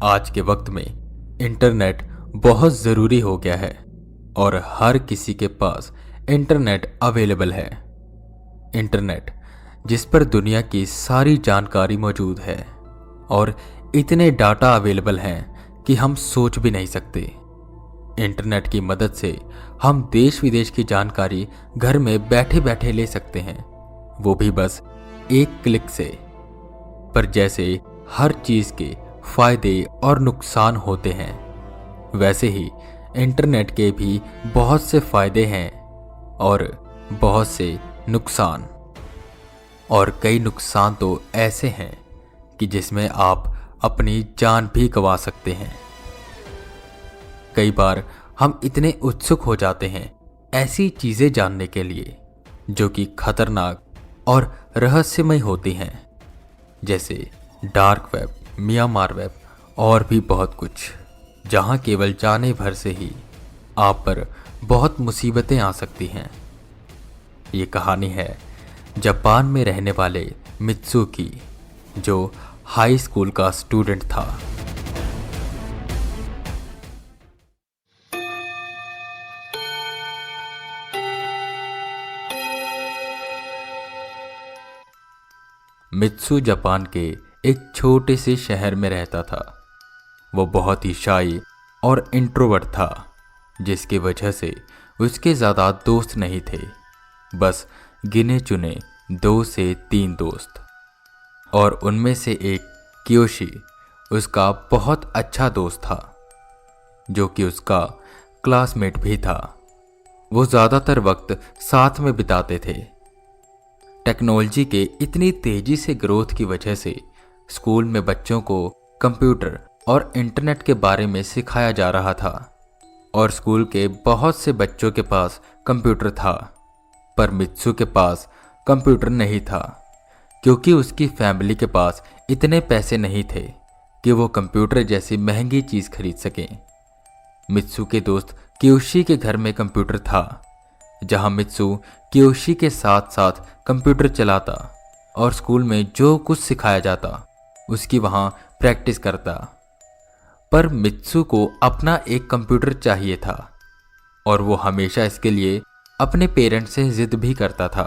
आज के वक्त में इंटरनेट बहुत ज़रूरी हो गया है और हर किसी के पास इंटरनेट अवेलेबल है। इंटरनेट जिस पर दुनिया की सारी जानकारी मौजूद है और इतने डाटा अवेलेबल हैं कि हम सोच भी नहीं सकते। इंटरनेट की मदद से हम देश विदेश की जानकारी घर में बैठे बैठे ले सकते हैं, वो भी बस एक क्लिक से। पर जैसे हर चीज़ के फायदे और नुकसान होते हैं, वैसे ही इंटरनेट के भी बहुत से फायदे हैं और बहुत से नुकसान। और कई नुकसान तो ऐसे हैं कि जिसमें आप अपनी जान भी गंवा सकते हैं। कई बार हम इतने उत्सुक हो जाते हैं ऐसी चीज़ें जानने के लिए जो कि खतरनाक और रहस्यमय होती हैं, जैसे डार्क वेब, म्यांमार वेब और भी बहुत कुछ, जहां केवल जाने भर से ही आप पर बहुत मुसीबतें आ सकती हैं। ये कहानी है जापान में रहने वाले मित्सु की, जो हाई स्कूल का स्टूडेंट था। मित्सु जापान के एक छोटे से शहर में रहता था। वो बहुत ही शाई और इंट्रोवर्ट था, जिसकी वजह से उसके ज़्यादा दोस्त नहीं थे, बस गिने चुने 2 से 3 दोस्त। और उनमें से एक कियोशी उसका बहुत अच्छा दोस्त था, जो कि उसका क्लासमेट भी था। वो ज़्यादातर वक्त साथ में बिताते थे। टेक्नोलॉजी के इतनी तेजी से ग्रोथ की वजह से स्कूल में बच्चों को कंप्यूटर और इंटरनेट के बारे में सिखाया जा रहा था और स्कूल के बहुत से बच्चों के पास कंप्यूटर था, पर मित्सु के पास कंप्यूटर नहीं था क्योंकि उसकी फैमिली के पास इतने पैसे नहीं थे कि वो कंप्यूटर जैसी महंगी चीज़ खरीद सकें। मित्सु के दोस्त कियोशी के घर में कंप्यूटर था, जहां मित्सु कियोशी के साथ साथ कंप्यूटर चलाता और स्कूल में जो कुछ सिखाया जाता उसकी वहां प्रैक्टिस करता। पर मित्सु को अपना एक कंप्यूटर चाहिए था और वो हमेशा इसके लिए अपने पेरेंट्स से जिद भी करता था।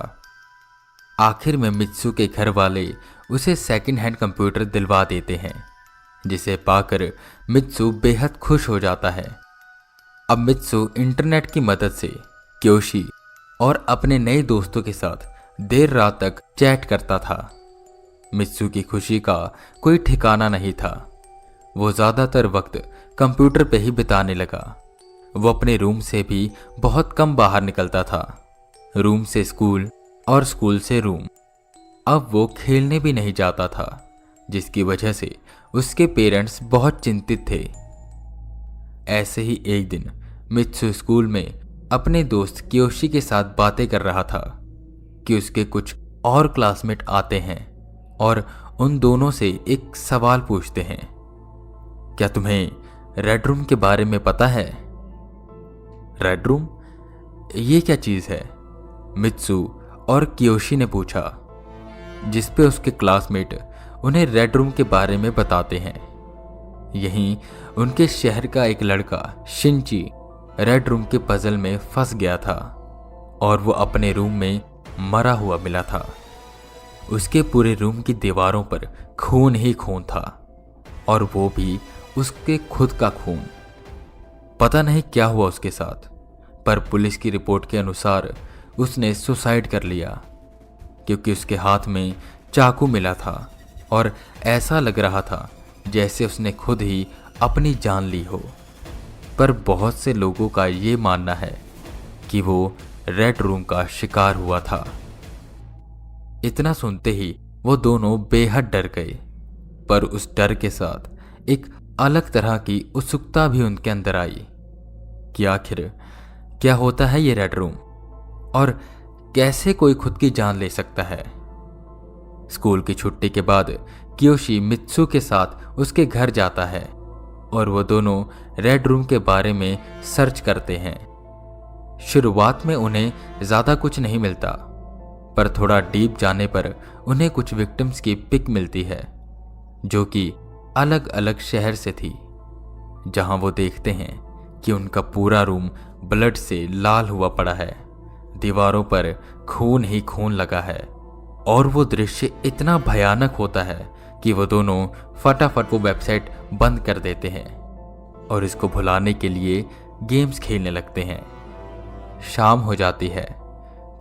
आखिर में मित्सु के घर वाले उसे सेकंड हैंड कंप्यूटर दिलवा देते हैं, जिसे पाकर मित्सु बेहद खुश हो जाता है। अब मित्सु इंटरनेट की मदद से कियोशी और अपने नए दोस्तों के साथ देर रात तक चैट करता था। मित्सु की खुशी का कोई ठिकाना नहीं था। वो ज़्यादातर वक्त कंप्यूटर पे ही बिताने लगा। वो अपने रूम से भी बहुत कम बाहर निकलता था, रूम से स्कूल और स्कूल से रूम। अब वो खेलने भी नहीं जाता था, जिसकी वजह से उसके पेरेंट्स बहुत चिंतित थे। ऐसे ही एक दिन मित्सु स्कूल में अपने दोस्त कियोशी के साथ बातें कर रहा था कि उसके कुछ और क्लासमेट आते हैं और उन दोनों से एक सवाल पूछते हैं, क्या तुम्हें रेड रूम के बारे में पता है? Red room? ये क्या चीज़ है? मित्सु और कियोशी ने पूछा, जिस पे उसके क्लासमेट उन्हें रेड रूम के बारे में बताते हैं। यहीं उनके शहर का एक लड़का शिंची रेड रूम के पजल में फंस गया था और वो अपने रूम में मरा हुआ मिला था। उसके पूरे रूम की दीवारों पर खून ही खून था और वो भी उसके खुद का खून। पता नहीं क्या हुआ उसके साथ, पर पुलिस की रिपोर्ट के अनुसार उसने सुसाइड कर लिया क्योंकि उसके हाथ में चाकू मिला था और ऐसा लग रहा था जैसे उसने खुद ही अपनी जान ली हो। पर बहुत से लोगों का ये मानना है कि वो रेड रूम का शिकार हुआ था। इतना सुनते ही वो दोनों बेहद डर गए, पर उस डर के साथ एक अलग तरह की उत्सुकता भी उनके अंदर आई कि आखिर क्या होता है ये रेड रूम और कैसे कोई खुद की जान ले सकता है। स्कूल की छुट्टी के बाद कियोशी मित्सु के साथ उसके घर जाता है और वो दोनों रेड रूम के बारे में सर्च करते हैं। शुरुआत में उन्हें ज़्यादा कुछ नहीं मिलता, पर थोड़ा डीप जाने पर उन्हें कुछ विक्टिम्स की पिक मिलती है जो कि अलग अलग शहर से थी, जहां वो देखते हैं कि उनका पूरा रूम ब्लड से लाल हुआ पड़ा है, दीवारों पर खून ही खून लगा है। और वो दृश्य इतना भयानक होता है कि वो दोनों फटाफट वो वेबसाइट बंद कर देते हैं और इसको भुलाने के लिए गेम्स खेलने लगते हैं। शाम हो जाती है,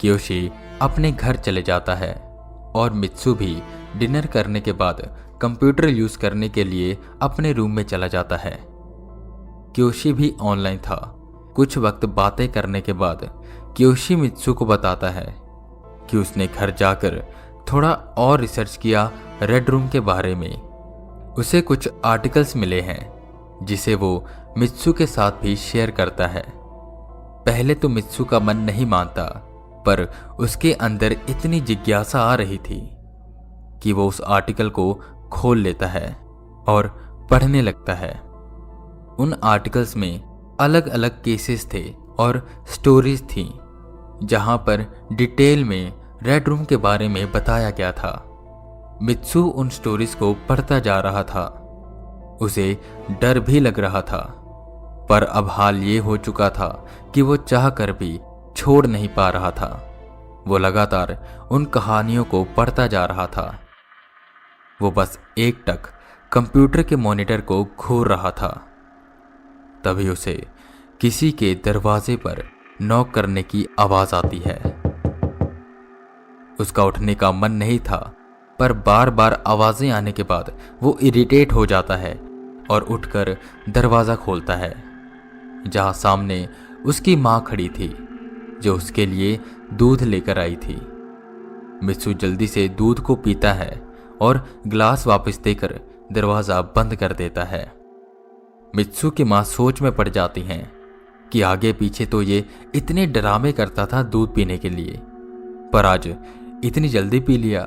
कियोशी अपने घर चले जाता है और मित्सु भी डिनर करने के बाद कंप्यूटर यूज करने के लिए अपने रूम में चला जाता है। कियोशी भी ऑनलाइन था। कुछ वक्त बातें करने के बाद कियोशी मित्सु को बताता है कि उसने घर जाकर थोड़ा और रिसर्च किया रेड रूम के बारे में। उसे कुछ आर्टिकल्स मिले हैं जिसे वो मित्सु के साथ भी शेयर करता है। पहले तो मित्सु का मन नहीं मानता, पर उसके अंदर इतनी जिज्ञासा आ रही थी कि वो उस आर्टिकल को खोल लेता है और पढ़ने लगता है। उन आर्टिकल्स में अलग अलग केसेस थे और स्टोरीज थी, जहां पर डिटेल में रेड रूम के बारे में बताया गया था। मित्सु उन स्टोरीज को पढ़ता जा रहा था। उसे डर भी लग रहा था, पर अब हाल ये हो चुका था कि वो चाह कर भी छोड़ नहीं पा रहा था। वो लगातार उन कहानियों को पढ़ता जा रहा था। वो बस एकटक कंप्यूटर के मॉनिटर को घूर रहा था। तभी उसे किसी के दरवाजे पर नॉक करने की आवाज आती है। उसका उठने का मन नहीं था, पर बार बार आवाजें आने के बाद वो इरिटेट हो जाता है और उठकर दरवाजा खोलता है, जहां सामने उसकी मां खड़ी थी, जो उसके लिए दूध लेकर आई थी। मित्सु जल्दी से दूध को पीता है और ग्लास वापस देकर दरवाजा बंद कर देता है। मित्सु की मां सोच में पड़ जाती हैं कि आगे पीछे तो ये इतने ड्रामे करता था दूध पीने के लिए, पर आज इतनी जल्दी पी लिया।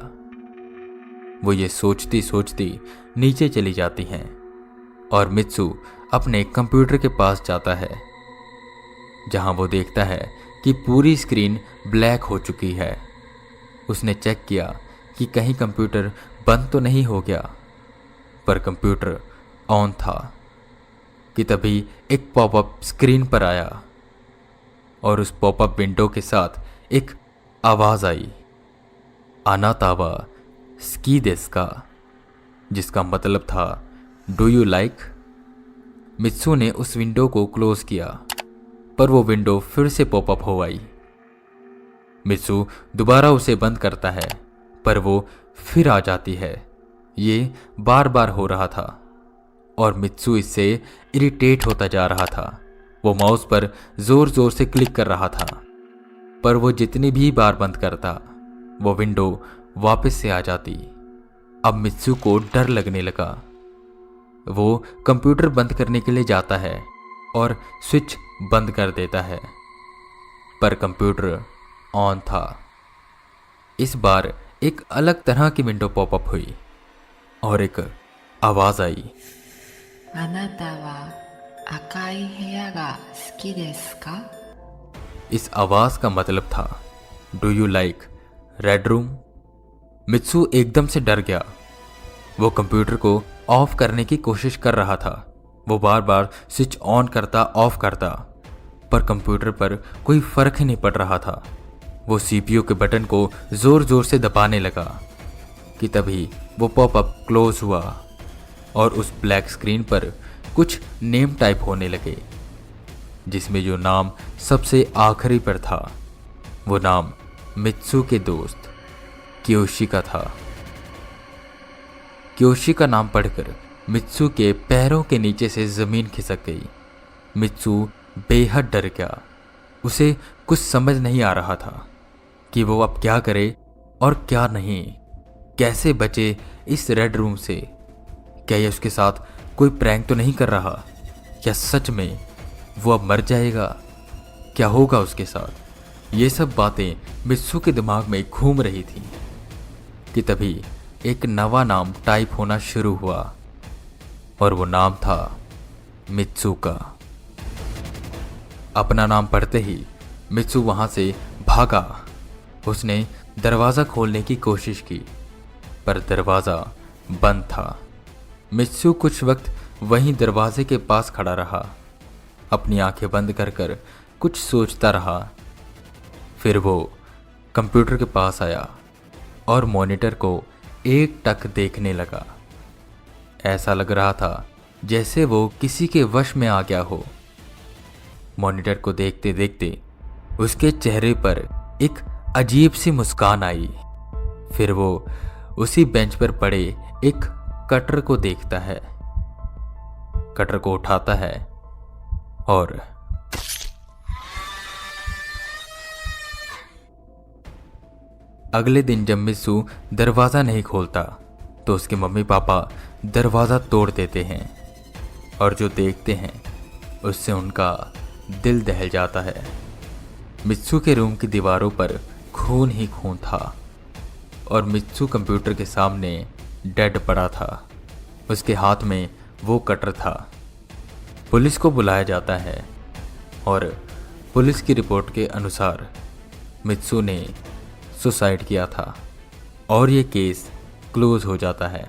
वो ये सोचती सोचती नीचे चली जाती हैं और मित्सु अपने कंप्यूटर के पास जाता है, जहां वो देखता है कि पूरी स्क्रीन ब्लैक हो चुकी है। उसने चेक किया कि कहीं कंप्यूटर बंद तो नहीं हो गया, पर कंप्यूटर ऑन था कि तभी एक पॉपअप स्क्रीन पर आया और उस पॉपअप विंडो के साथ एक आवाज आई, आनातावा स्की देस्का, जिसका मतलब था डू यू लाइक। मित्सु ने उस विंडो को क्लोज किया, पर वो विंडो फिर से पॉपअप हो आई। मित्सु दोबारा उसे बंद करता है, पर वो फिर आ जाती है। ये बार बार हो रहा था और मित्सु इससे इरिटेट होता जा रहा था। वो माउस पर जोर जोर से क्लिक कर रहा था, पर वो जितनी भी बार बंद करता, वो विंडो वापस से आ जाती। अब मित्सु को डर लगने लगा। वो कंप्यूटर बंद करने के लिए जाता है और स्विच बंद कर देता है, पर कंप्यूटर ऑन था। इस बार एक अलग तरह की विंडो पॉपअप हुई और एक आवाज आई, あなたは赤い部屋が好きですか? इस आवाज का मतलब था do you like red room. Mitsu एकदम से डर गया। वो कंप्यूटर को ऑफ करने की कोशिश कर रहा था। वो बार बार स्विच ऑन करता ऑफ करता, पर कंप्यूटर पर कोई फर्क ही नहीं पड़ रहा था। वो सीपीयू के बटन को जोर जोर से दबाने लगा कि तभी वो पॉपअप क्लोज हुआ और उस ब्लैक स्क्रीन पर कुछ नेम टाइप होने लगे, जिसमें जो नाम सबसे आखिरी पर था, वो नाम मित्सु के दोस्त कियोशी का था। कियोशी का नाम पढ़कर मित्सु के पैरों के नीचे से जमीन खिसक गई। मित्सु बेहद डर गया। उसे कुछ समझ नहीं आ रहा था कि वो अब क्या करे और क्या नहीं, कैसे बचे इस रेड रूम से। क्या ये उसके साथ कोई प्रैंक तो नहीं कर रहा? क्या सच में वो अब मर जाएगा? क्या होगा उसके साथ? ये सब बातें मित्सु के दिमाग में घूम रही थी कि तभी एक नवा नाम टाइप होना शुरू हुआ और वो नाम था मित्सुका। अपना नाम पढ़ते ही मित्सु वहां से भागा। उसने दरवाजा खोलने की कोशिश की, पर दरवाजा बंद था। मित्सु कुछ वक्त वहीं दरवाजे के पास खड़ा रहा, अपनी आंखें बंद कर कर कुछ सोचता रहा। फिर वो कंप्यूटर के पास आया और मॉनिटर को एक टक देखने लगा। ऐसा लग रहा था जैसे वो किसी के वश में आ गया हो। मॉनिटर को देखते देखते उसके चेहरे पर एक अजीब सी मुस्कान आई। फिर वो उसी बेंच पर पड़े एक कटर को देखता है, कटर को उठाता है और अगले दिन जब मित्सु दरवाज़ा नहीं खोलता तो उसके मम्मी पापा दरवाज़ा तोड़ देते हैं और जो देखते हैं उससे उनका दिल दहल जाता है। मित्सु के रूम की दीवारों पर खून ही खून था और मित्सु कंप्यूटर के सामने डेड पड़ा था। उसके हाथ में वो कटर था। पुलिस को बुलाया जाता है और पुलिस की रिपोर्ट के अनुसार मित्सु ने सुसाइड किया था और ये केस क्लोज हो जाता है।